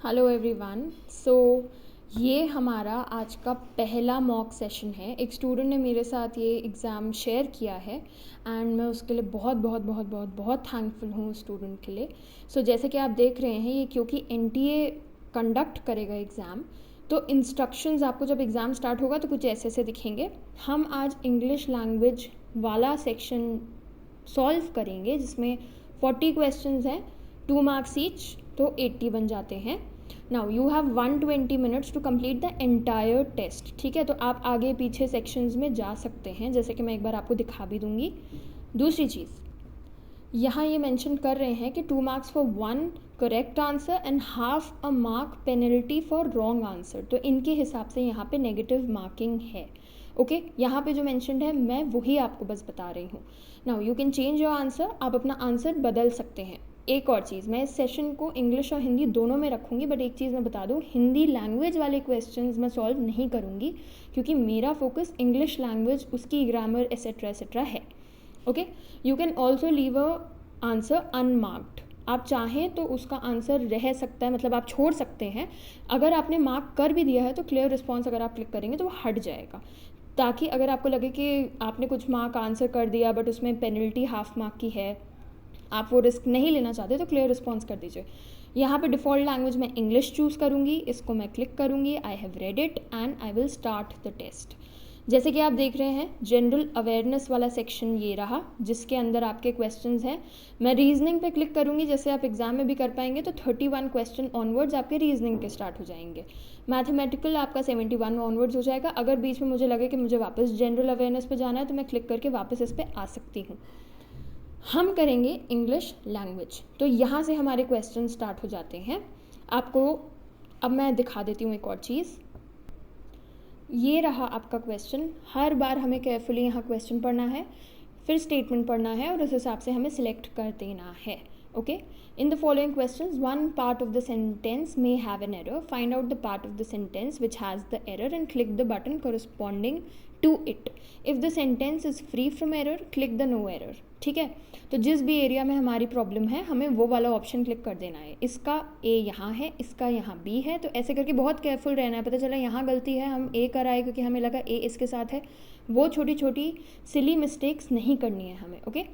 Hello everyone. सो ये हमारा आज का पहला मॉक सेशन है। एक स्टूडेंट ने मेरे साथ ये एग्ज़ाम शेयर किया है एंड मैं उसके लिए बहुत बहुत बहुत बहुत बहुत थैंकफुल हूँ उस स्टूडेंट के लिए। सो जैसे कि आप देख रहे हैं, ये क्योंकि एनटीए कंडक्ट करेगा एग्ज़ाम, तो इंस्ट्रक्शंस आपको जब एग्ज़ाम स्टार्ट होगा तो कुछ ऐसे ऐसे दिखेंगे। हम आज इंग्लिश लैंग्वेज वाला सेक्शन सॉल्व करेंगे जिसमें 40 क्वेश्चंस हैं, 2 मार्क्स ईच, तो 80 बन जाते हैं। Now you have 120 minutes to complete the entire test. ठीक है, तो आप आगे पीछे सेक्शंस में जा सकते हैं, जैसे कि मैं एक बार आपको दिखा भी दूंगी। दूसरी चीज़, यहाँ ये मेंशन कर रहे हैं कि 2 marks for 1 correct answer and half a mark penalty for wrong answer. तो इनके हिसाब से यहाँ पे नेगेटिव मार्किंग है। ओके, यहाँ पे जो मेंशनड है मैं वही आपको बस बता रही हूँ। Now you can change your answer, आप अपना आंसर बदल सकते हैं। एक और चीज़, मैं इस सेशन को इंग्लिश और हिंदी दोनों में रखूँगी, बट एक चीज़ मैं बता दूँ, हिंदी लैंग्वेज वाले क्वेश्चंस मैं सॉल्व नहीं करूँगी क्योंकि मेरा फोकस इंग्लिश लैंग्वेज, उसकी ग्रामर एसेट्रा है। Okay, you can also leave a answer unmarked. आप चाहें तो उसका आंसर रह सकता है, मतलब आप छोड़ सकते हैं। अगर आपने मार्क कर भी दिया है तो क्लियर रिस्पॉन्स अगर आप क्लिक करेंगे तो वो हट जाएगा, ताकि अगर आपको लगे कि आपने कुछ मार्क आंसर कर दिया बट उसमें पेनल्टी हाफ मार्क की है, आप वो रिस्क नहीं लेना चाहते, तो क्लियर रिस्पॉन्स कर दीजिए। यहाँ पे डिफ़ॉल्ट लैंग्वेज मैं इंग्लिश चूज़ करूँगी, इसको मैं क्लिक करूँगी, I have read it and I will start the test. जैसे कि आप देख रहे हैं, जनरल अवेयरनेस वाला सेक्शन ये रहा जिसके अंदर आपके क्वेश्चंस हैं। मैं रीजनिंग पे क्लिक करूँगी, जैसे आप एग्जाम में भी कर पाएंगे, तो 31 क्वेश्चन ऑनवर्ड्स आपके रीजनिंग के स्टार्ट हो जाएंगे। मैथमेटिकल आपका 71 ऑनवर्ड्स हो जाएगा। अगर बीच में मुझे लगे कि मुझे वापस जनरल अवेयरनेस पे जाना है तो मैं क्लिक करके वापस इस पर आ सकती हूँ। हम करेंगे इंग्लिश लैंग्वेज, तो यहाँ से हमारे क्वेश्चन स्टार्ट हो जाते हैं। आपको अब मैं दिखा देती हूँ एक और चीज़। ये रहा आपका क्वेश्चन। हर बार हमें केयरफुली यहाँ क्वेश्चन पढ़ना है, फिर स्टेटमेंट पढ़ना है और उस हिसाब से हमें सिलेक्ट कर देना है। Okay, in the following questions one part of the sentence may have an error. Find out the part of the sentence which has the error and click the button corresponding to it. If the sentence is free from error, click the no error. ठीक है, तो जिस भी area में हमारी problem है हमें वो वाला ऑप्शन क्लिक कर देना है। इसका ए यहाँ है, इसका यहाँ बी है, तो ऐसे करके बहुत केयरफुल रहना है। पता चला यहाँ गलती है, हम ए कराए क्योंकि हमें लगा ए इसके साथ है। वो छोटी छोटी सिली मिस्टेक्स नहीं करनी है हमें। Okay,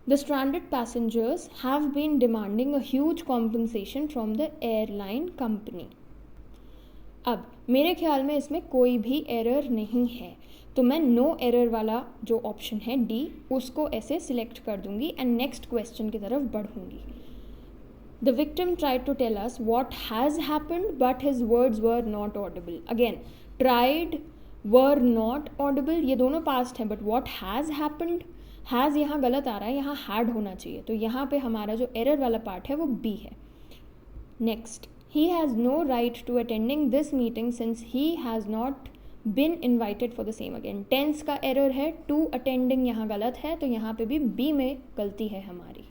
The stranded passengers have been demanding a huge compensation from the airline company. अब मेरे ख्याल में इसमें कोई भी एरर नहीं है, तो मैं नो एरर वाला जो ऑप्शन है डी, उसको ऐसे सिलेक्ट कर दूंगी एंड नेक्स्ट क्वेश्चन की तरफ बढ़ूंगी। The victim tried to tell us what has happened, but his words were not audible. Again, tried, were not audible, ये दोनों पास्ट है, but what has happened, has यहाँ गलत आ रहा है, यहाँ हैड होना चाहिए, तो यहाँ पे हमारा जो एरर वाला पार्ट है वो बी है। Next, he has no right to attending this meeting since he has not been invited for the same. Again tense का एरर है, टू अटेंडिंग यहाँ गलत है, तो यहाँ पे भी बी में गलती है हमारी।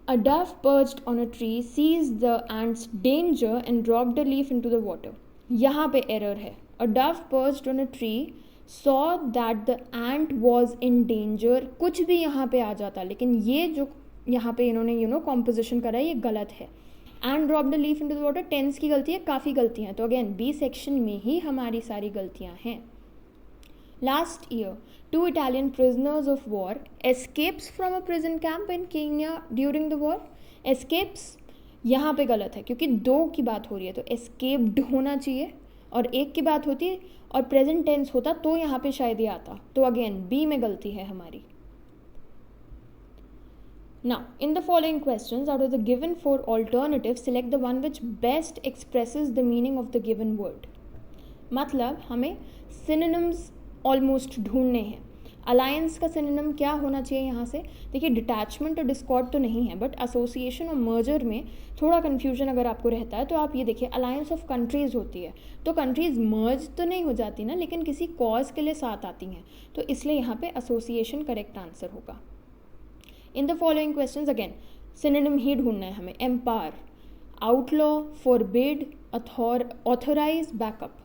A dove perched on a tree sees the ant's danger and dropped a leaf into the water. यहाँ पे एरर है। A dove perched on a tree saw that the ant was in danger, कुछ भी यहाँ पे आ जाता, लेकिन ये जो यहाँ पे इन्होंने कॉम्पोजिशन करा है ये गलत है। And drop the leaf into the water, tense की गलती है, काफ़ी गलतियाँ, तो अगेन बी सेक्शन में ही हमारी सारी गलतियाँ हैं। Last year 2 Italian prisoners of war escapes from a prison camp in Kenya during the war. Escapes यहाँ पे गलत है क्योंकि दो की बात हो रही है, तो escaped होना चाहिए, और एक की बात होती है और प्रेजेंट टेंस होता तो यहाँ पे शायद ये आता, तो अगेन बी में गलती है हमारी। Now, in the following questions, out of the given 4 alternatives, select the one which best expresses the meaning of the given word. मतलब हमें synonyms ऑलमोस्ट ढूंढने हैं। अलायंस का सिनोनिम क्या होना चाहिए यहाँ से? देखिए, डिटैचमेंट और डिस्कॉर्ड तो नहीं है, बट एसोसिएशन और मर्जर में थोड़ा कन्फ्यूजन अगर आपको रहता है तो आप ये देखिए, अलायंस ऑफ कंट्रीज़ होती है, तो कंट्रीज़ मर्ज तो नहीं हो जाती ना, लेकिन किसी कॉज के लिए साथ आती हैं, तो इसलिए यहाँ पे एसोसिएशन करेक्ट आंसर होगा। In the following questions again synonym ही ढूंढना है हमें। Empower, outlaw, forbid, authorise, backup.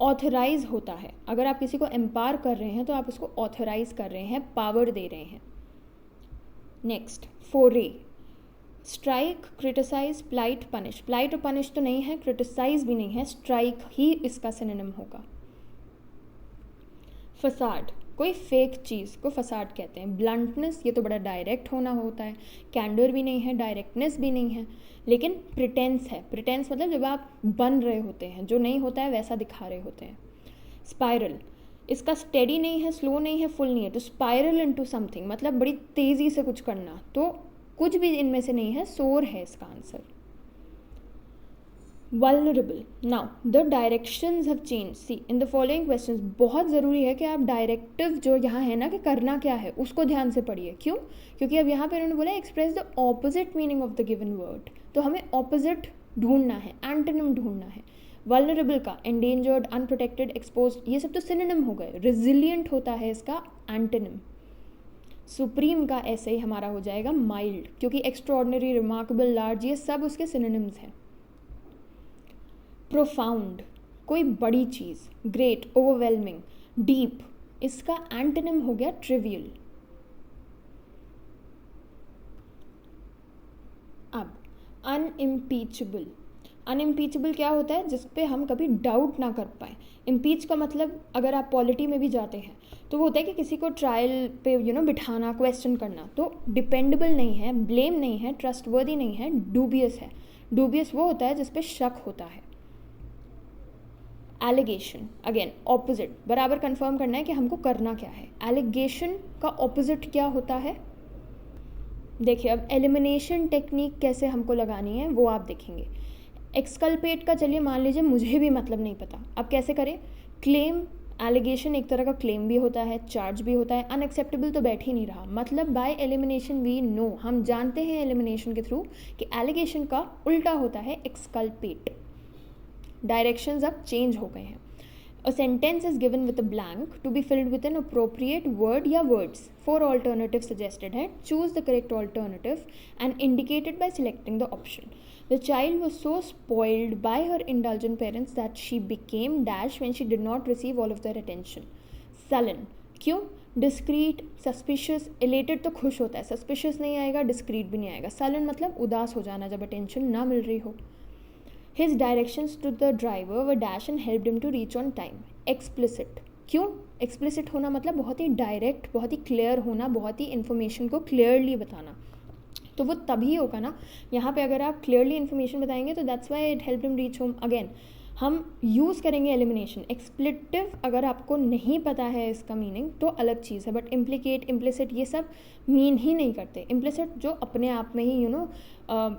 Authorise होता है, अगर आप किसी को एम्पावर कर रहे हैं तो आप उसको ऑथराइज कर रहे हैं, पावर दे रहे हैं। Next, foray, strike, criticise, plight, punish. Plight और पनिश तो नहीं है, क्रिटिसाइज भी नहीं है, स्ट्राइक ही इसका सिनोनिम होगा। फसाड, कोई फेक चीज़ को फसाड कहते हैं। ब्लंटनेस, ये तो बड़ा डायरेक्ट होना होता है। कैंडर भी नहीं है, डायरेक्टनेस भी नहीं है, लेकिन प्रिटेंस है। प्रिटेंस मतलब जब आप बन रहे होते हैं, जो नहीं होता है वैसा दिखा रहे होते हैं। स्पाइरल, इसका स्टेडी नहीं है, स्लो नहीं है, फुल नहीं है, तो स्पाइरल इनटू समथिंग मतलब बड़ी तेज़ी से कुछ करना, तो कुछ भी इनमें से नहीं है, सोर है इसका answer. Vulnerable, now the directions have change, see in the following questions. बहुत ज़रूरी है कि आप डायरेक्टिव जो यहाँ है ना कि करना क्या है उसको ध्यान से पढ़िए। क्यों? क्योंकि अब यहाँ पे उन्होंने बोला express the opposite meaning of the given word, तो हमें ऑपोजिट ढूंढना है, एंटोनिम ढूंढना है। वल्नरेबल का एंडेंजर्ड, अनप्रोटेक्टेड, एक्सपोज्ड, ये सब तो सिनोनिम हो गए। रेजिलिएंट होता है इसका एंटोनिम। सुप्रीम का ऐसे ही हमारा हो जाएगा माइल्ड, क्योंकि एक्स्ट्रॉर्डनरी, रिमार्केबल, लार्ज, ये सब उसके सिनोनिम्स हैं। प्रोफाउंड, कोई बड़ी चीज़। ग्रेट, ओवरवेलमिंग, डीप, इसका एंटोनिम हो गया ट्रिवियल। अब अनइम्पीचेबल, अनइम्पीचेबल क्या होता है? जिस पे हम कभी डाउट ना कर पाए। इम्पीच का मतलब अगर आप पॉलिटी में भी जाते हैं तो वो होता है कि किसी को ट्रायल पे बिठाना, क्वेश्चन करना, तो डिपेंडेबल नहीं है, ब्लेम नहीं है, ट्रस्टवर्दी नहीं है, डूबियस है। डूबियस वो होता है जिस पे शक होता है। एलिगेशन, अगेन ऑपोजिट, बराबर कंफर्म करना है कि हमको करना क्या है। एलिगेशन का ऑपोजिट क्या होता है? देखिए अब एलिमिनेशन टेक्निक कैसे हमको लगानी है वो आप देखेंगे। एक्सकल्पेट का चलिए मान लीजिए मुझे भी मतलब नहीं पता, अब कैसे करें? क्लेम, एलिगेशन एक तरह का क्लेम भी होता है, चार्ज भी होता है। अनएक्सेप्टेबल तो बैठ ही नहीं रहा, मतलब बाय एलिमिनेशन वी नो, हम जानते हैं एलिमिनेशन के थ्रू कि एलिगेशन का उल्टा होता है एक्सकल्पेट। डायरेक्शंस अब चेंज हो गए हैं। A sentence is given with a blank to be filled with an appropriate word या words. 4 alternatives suggested हैं. Choose the correct alternative and indicate it by selecting the option. The child was so spoiled by her indulgent parents that she became dash when she did not receive all of their attention. Sullen, क्यों? Discreet, suspicious, elated तो खुश होता है, suspicious नहीं आएगा, discreet भी नहीं आएगा। Sullen मतलब उदास हो जाना जब attention ना मिल रही हो। His directions to the driver were dash and helped him to reach on time. Explicit, क्यों? Explicit होना मतलब बहुत ही डायरेक्ट, बहुत ही क्लियर होना, बहुत ही इन्फॉर्मेशन को क्लियरली बताना, तो वो तभी होगा ना। यहाँ पे अगर आप क्लियरली इन्फॉर्मेशन बताएंगे तो that's why it help him reach home. Again हम यूज़ करेंगे एलिमिनेशन। एक्सप्लिटिव अगर आपको नहीं पता है इसका मीनिंग तो अलग चीज़ है, बट इम्प्लिकेट, इम्प्लिसिट ये सब मीन ही नहीं करते। इम्प्लिसिट जो अपने आप में ही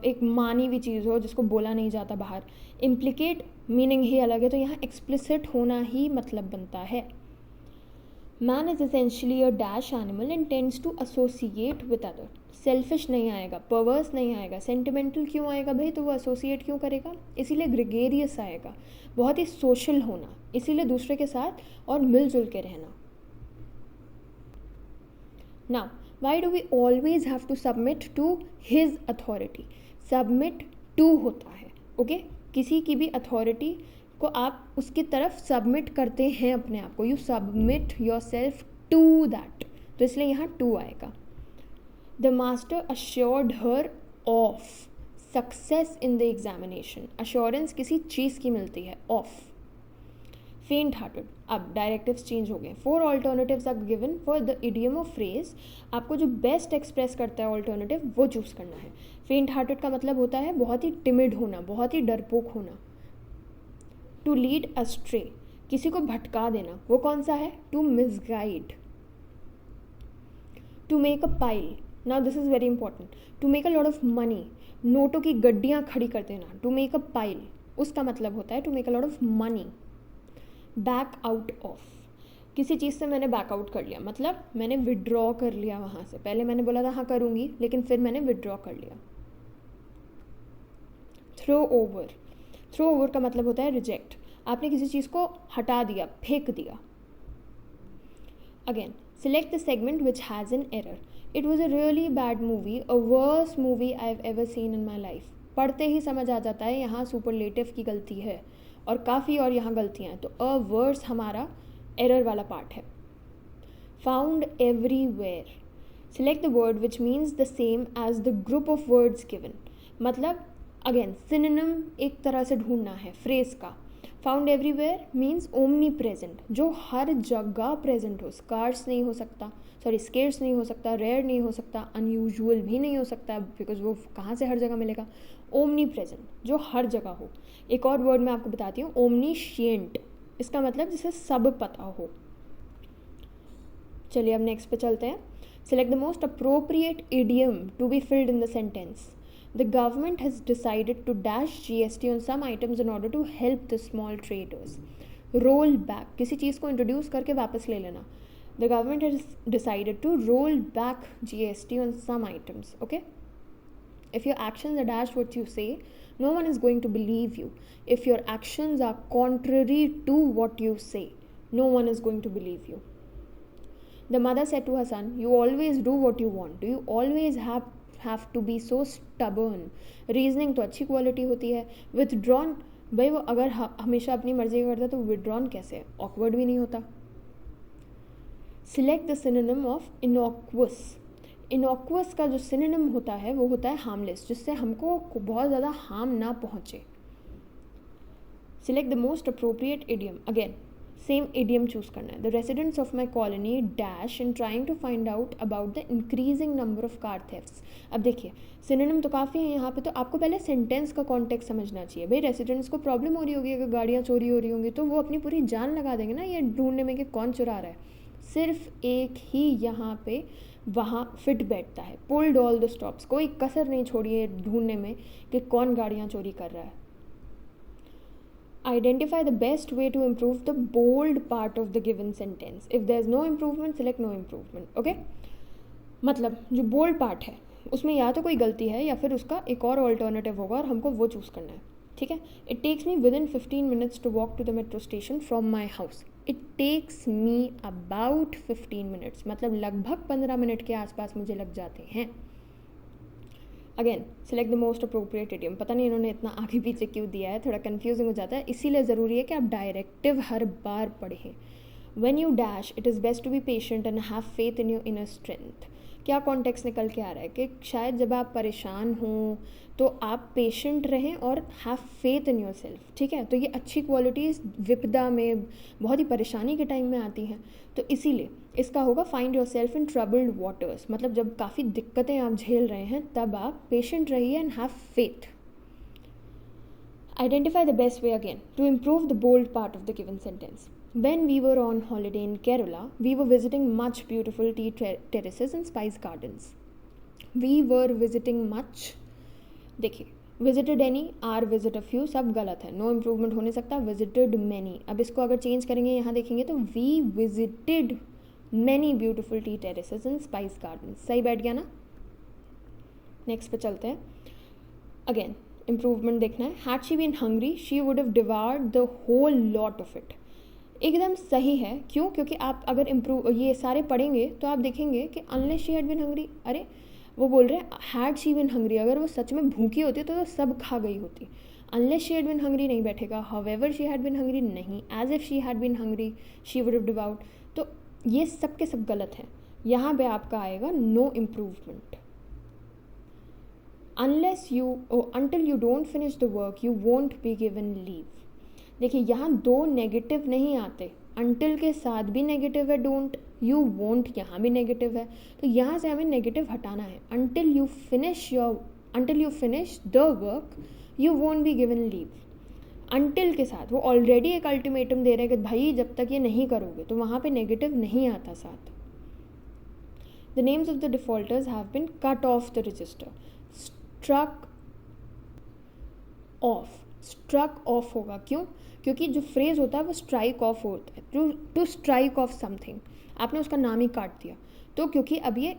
एक मानी हुई चीज़ हो जिसको बोला नहीं जाता बाहर, इम्प्लिकेट मीनिंग ही अलग है, तो यहाँ एक्सप्लिसिट होना ही मतलब बनता है। Man is essentially a dash animal and tends to associate with other. Selfish नहीं आएगा, परवर्स नहीं आएगा, सेंटिमेंटल क्यों आएगा भाई? तो वो एसोसिएट क्यों करेगा? इसीलिए ग्रेगेरियस आएगा, बहुत ही सोशल होना, इसीलिए दूसरे के साथ और मिलजुल के रहना। Now why do we always have to submit to his authority? Submit to होता है, ओके किसी की भी अथॉरिटी को आप उसकी तरफ सबमिट करते हैं अपने आप को, you submit yourself to that, तो इसलिए यहाँ टू आएगा। The master assured her of success in the examination. Assurance किसी चीज़ की मिलती है, ऑफ। फेंट हार्टेड, अब डायरेक्टिव्स चेंज हो गए। 4 alternatives are given for the idiom of phrase. आपको जो बेस्ट एक्सप्रेस करता है ऑल्टरनेटिव वो चूज़ करना है। फेंट हार्टेड का मतलब होता है बहुत ही टिमिड होना, बहुत ही डरपोक होना। टू लीड अस्ट्रे, किसी को भटका देना, वो कौन सा है? To misguide. To make a pile, now this is very important. To make a lot of money, नोटों की गड्डियाँ खड़ी कर देना, टू मेक अ पाइल, उसका मतलब होता है to make a lot of money. Back out of, किसी चीज़ से मैंने बैकआउट कर लिया, मतलब मैंने विड्रॉ कर लिया वहाँ से। पहले मैंने बोला था हाँ करूँगी, लेकिन फिर मैंने विड्रॉ कर लिया। थ्रो ओवर, थ्रो ओवर का मतलब होता है रिजेक्ट, आपने किसी चीज़ को हटा दिया, फेंक दिया। Again select the segment which has an error. It was a really bad movie, a worst movie I have ever seen in my life. पढ़ते ही समझ आ जाता है यहाँ सुपरलेटिव की गलती है और काफ़ी और यहाँ गलतियाँ हैं, तो अ वर्स हमारा एरर वाला पार्ट है। Found everywhere, Select the word which means the same as the group of words given. मतलब अगेन सिनोनिम एक तरह से ढूंढना है फ्रेज का. Found everywhere means omni present, जो हर जगह प्रेजेंट हो. स्कार्स नहीं हो सकता, स्केर्स नहीं हो सकता, रेयर नहीं हो सकता, अनयूजुअल भी नहीं हो सकता बिकॉज वो कहाँ से हर जगह मिलेगा. ओमनी प्रेजेंट, जो हर जगह हो. एक और वर्ड मैं आपको बताती हूँ, ओमनीशिएंट. इसका मतलब जिसे सब पता हो. चलिए अब नेक्स्ट पे चलते हैं. Select the most appropriate idiom to be filled in the sentence. The government has decided to dash GST on some items in order to help the small traders. Roll back, किसी चीज़ को introduce करके वापस ले लेना. The government has decided to roll back GST on some items. Okay? If your actions are dash what you say, no one is going to believe you. If your actions are contrary to what you say, no one is going to believe you. The mother said to her son, you always do what you want. Do you always have to be so stubborn? Reasoning तो अच्छी quality होती है. Withdrawn, भाई वो अगर हमेशा अपनी मर्जी का करता तो विथड्रॉन कैसे? ऑकवर्ड भी नहीं होता. Select the synonym of innocuous. Innocuous का जो सिनोनिम होता है वो होता है हार्मलेस, जिससे हमको बहुत ज़्यादा हार्म ना पहुँचे. Select the most appropriate idiom. Again same idiom choose करना है. The residents of my colony dash in trying to find out about the increasing number of car thefts. अब देखिए सिनोनिम तो काफ़ी है यहाँ पे, तो आपको पहले सेंटेंस का कॉन्टेक्स्ट समझना चाहिए. भाई रेसिडेंट्स को प्रॉब्लम हो रही होगी अगर गाड़ियाँ चोरी हो रही होंगी, तो वो अपनी पूरी जान लगा देंगे ना ये ढूंढने में कि कौन चुरा रहा है. सिर्फ एक ही यहाँ पे वहाँ फिट बैठता है, पुल्ड ऑल द स्टॉप्स. कोई कसर नहीं छोड़ी है ढूंढने में कि कौन गाड़ियाँ चोरी कर रहा है. Identify the best way to improve the bold part of the given sentence. If there is no improvement, select no improvement. Okay? मतलब जो bold part है उसमें या तो कोई गलती है या फिर उसका एक और ऑल्टरनेटिव होगा और हमको वो चूज़ करना है. ठीक है. It takes me within 15 minutes to walk to the metro station from my house. It takes me about 15 minutes. मतलब लगभग 15 मिनट के आसपास मुझे लग जाते हैं. Again select the most appropriate idiom. पता नहीं इन्होंने इतना आगे पीछे क्यों दिया है, थोड़ा कन्फ्यूजिंग हो जाता है. इसीलिए ज़रूरी है कि आप डायरेक्टिव हर बार पढ़ें. When you dash it is best to be patient and have faith in your inner strength. क्या कॉन्टेक्स्ट निकल के आ रहा है कि शायद जब आप परेशान हों तो आप पेशेंट रहें और have faith in your self. ठीक है, तो ये अच्छी क्वालिटीज़ विपदा में, बहुत ही परेशानी के टाइम में आती हैं. तो इसीलिए इसका होगा find your self in troubled waters. मतलब जब काफ़ी दिक्कतें आप झेल रहे हैं तब आप पेशेंट रहिए and have faith. Identify the best way again to improve the bold part of the given sentence. When we were on holiday in Kerala, we were visiting much beautiful tea terraces and spice gardens. We were visiting much. देखिए visited any, are visit a few सब गलत है. No improvement हो नहीं सकता. visited many. अब इसको अगर चेंज करेंगे यहाँ देखेंगे तो we visited many beautiful tea terraces and spice gardens. सही बैठ गया ना. नेक्स्ट पे चलते हैं. अगेन इम्प्रूवमेंट देखना है. Had she been hungry, she would have devoured the whole lot of it. एकदम सही है. क्यों? क्योंकि आप अगर ये सारे पढ़ेंगे तो आप देखेंगे कि unless she had been hungry. अरे वो बोल रहे हैं हैड शी बीन हंग्री. अगर वो सच में भूखी होती तो सब खा गई होती. Unless she had been hungry नहीं बैठेगा. However she had been hungry नहीं. As if she had been hungry she would have डिवाउड. तो ये सब के सब गलत हैं. यहाँ पे आपका आएगा no improvement. until you don't finish the work you won't be given leave. देखिए यहाँ दो नेगेटिव नहीं आते. until के साथ भी नेगेटिव है don't, you won't यहाँ भी नेगेटिव है. तो यहाँ से हमें नेगेटिव हटाना है. until you finish the work you won't be given leave. until के साथ वो ऑलरेडी एक अल्टीमेटम दे रहे हैं कि भाई जब तक ये नहीं करोगे, तो वहाँ पे नेगेटिव नहीं आता साथ. The names of the defaulters have been cut off the register. struck off होगा. क्यों? क्योंकि जो फ्रेज होता है वो स्ट्राइक ऑफ होता है. टू स्ट्राइक ऑफ समथिंग, आपने उसका नाम ही काट दिया. तो क्योंकि अब ये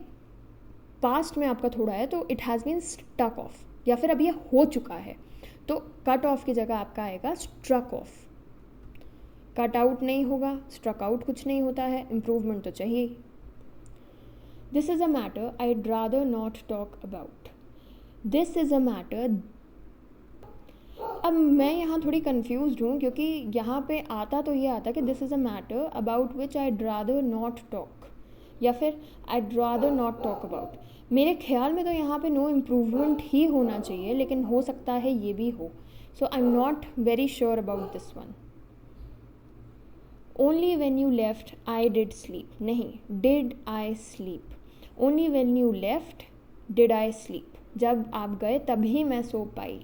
पास्ट में आपका थोड़ा है तो it has been stuck off, या फिर अब ये हो चुका है. तो कट ऑफ की जगह आपका आएगा स्ट्रक ऑफ. कट आउट नहीं होगा, स्ट्रक आउट कुछ नहीं होता है. इम्प्रूवमेंट तो चाहिए. This is a matter I'd rather not talk about. This is a matter. अब मैं यहाँ थोड़ी कन्फ्यूज्ड हूँ क्योंकि यहाँ पे आता तो ये आता कि this is a matter about which I'd rather not talk. या फिर I'd rather not talk about। मेरे ख्याल में तो यहाँ पे नो इम्प्रूवमेंट ही होना चाहिए, लेकिन हो सकता है ये भी हो। So I am not very sure about this one. Only when you left I did sleep, नहीं, did I sleep. Only when you left did I sleep, जब आप गए तभी मैं सो पाई।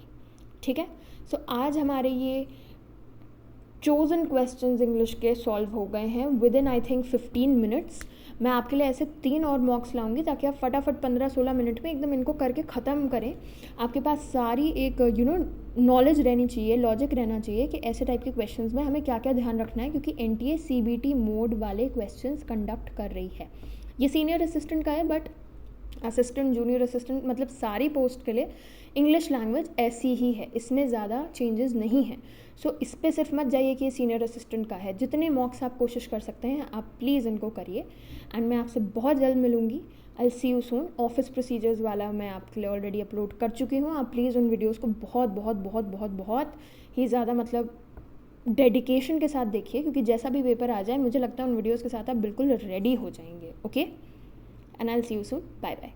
ठीक है, सो आज हमारे ये चोज़न क्वेश्चंस इंग्लिश के सॉल्व हो गए हैं with in I think 15 minutes. मैं आपके लिए ऐसे 3 और मॉक्स लाऊंगी ताकि आप फटाफट 15-16 मिनट में एकदम इनको करके ख़त्म करें। आपके पास सारी एक नॉलेज रहनी चाहिए, लॉजिक रहना चाहिए कि ऐसे टाइप के क्वेश्चंस में हमें क्या क्या ध्यान रखना है, क्योंकि NTA CBT मोड वाले क्वेश्चंस कंडक्ट कर रही है। ये सीनियर असिस्टेंट का है, बट असिस्टेंट, जूनियर असिस्टेंट, मतलब सारी पोस्ट के लिए इंग्लिश लैंग्वेज ऐसी ही है, इसमें ज़्यादा चेंजेस नहीं हैं। सो इस पर सिर्फ मत जाइए कि ये सीनियर असिस्टेंट का है। जितने मॉक्स आप कोशिश कर सकते हैं आप प्लीज़ इनको करिए, एंड मैं आपसे बहुत जल्द मिलूँगी। आई सी यू सून। ऑफिस प्रोसीजर्स वाला मैं आपके लिए ऑलरेडी अपलोड कर चुकी हूँ। आप प्लीज़ उन वीडियोज़ को बहुत बहुत बहुत बहुत बहुत ही ज़्यादा मतलब डेडिकेशन के साथ देखिए, क्योंकि जैसा भी पेपर आ जाए मुझे लगता है उन वीडियोज़ के साथ आप बिल्कुल रेडी हो जाएंगे। Okay, and I will see you soon. Bye bye.